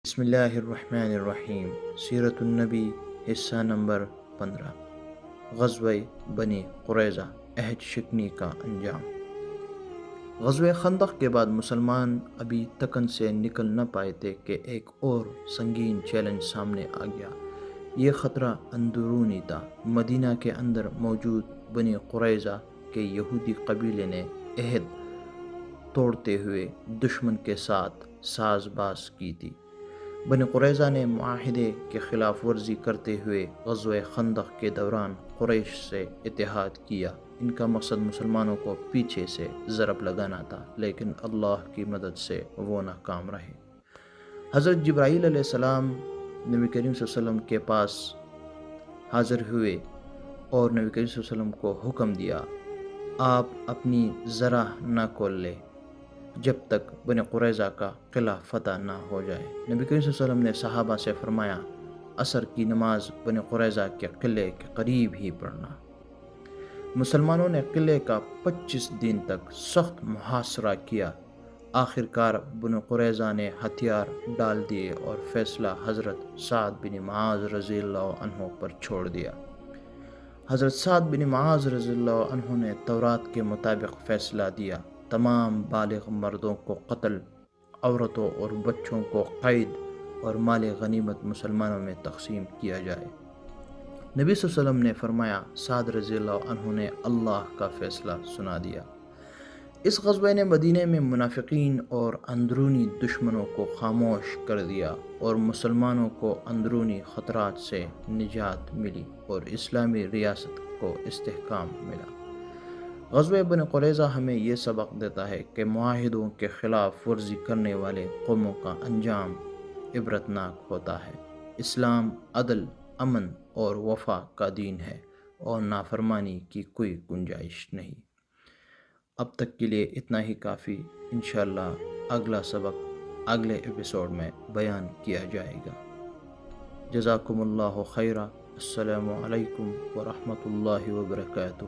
بسم اللہ الرحمن الرحیم۔ سیرت النبی حصہ نمبر 15۔ غزوہ بنی قریظہ، عہد شکنی کا انجام۔ غزوہ خندق کے بعد مسلمان ابھی تکن سے نکل نہ پائے تھے کہ ایک اور سنگین چیلنج سامنے آ گیا۔ یہ خطرہ اندرونی تھا۔ مدینہ کے اندر موجود بنی قریظہ کے یہودی قبیلے نے عہد توڑتے ہوئے دشمن کے ساتھ ساز باز کی تھی۔ بنی قریظہ نے معاہدے کی خلاف ورزی کرتے ہوئے غزوہ خندق کے دوران قریش سے اتحاد کیا۔ ان کا مقصد مسلمانوں کو پیچھے سے ضرب لگانا تھا، لیکن اللہ کی مدد سے وہ ناکام رہے۔ حضرت جبرائیل علیہ السلام نبی کریم صلی اللہ علیہ وسلم کے پاس حاضر ہوئے اور نبی کریم صلی اللہ علیہ وسلم کو حکم دیا، آپ اپنی ذرا نہ کھول لیں جب تک بنی قریظہ کا قلعہ فتح نہ ہو جائے۔ نبی کریم صلی اللہ علیہ وسلم نے صحابہ سے فرمایا، عصر کی نماز بنی قریظہ کے قلعے کے قریب ہی پڑھنا۔ مسلمانوں نے قلعے کا 25 دن تک سخت محاصرہ کیا۔ آخر کار بنی قریظہ نے ہتھیار ڈال دیے اور فیصلہ حضرت سعد بن معاذ رضی اللہ عنہ پر چھوڑ دیا۔ حضرت سعد بن معاذ رضی اللہ عنہ نے تورات کے مطابق فیصلہ دیا، تمام بالغ مردوں کو قتل، عورتوں اور بچوں کو قید اور مال غنیمت مسلمانوں میں تقسیم کیا جائے۔ نبی صلی اللہ علیہ وسلم نے فرمایا، سعد رضی اللہ عنہ نے اللہ کا فیصلہ سنا دیا۔ اس غزوہ نے مدینہ میں منافقین اور اندرونی دشمنوں کو خاموش کر دیا اور مسلمانوں کو اندرونی خطرات سے نجات ملی اور اسلامی ریاست کو استحکام ملا۔ غزوہ بنی قریظہ ہمیں یہ سبق دیتا ہے کہ معاہدوں کے خلاف ورزی کرنے والے قوموں کا انجام عبرتناک ہوتا ہے۔ اسلام عدل، امن اور وفا کا دین ہے اور نافرمانی کی کوئی گنجائش نہیں۔ اب تک کے لیے اتنا ہی کافی۔ انشاءاللہ اگلا سبق اگلے ایپیسوڈ میں بیان کیا جائے گا۔ جزاکم اللہ خیرہ۔ السلام علیکم ورحمۃ اللہ وبرکاتہ۔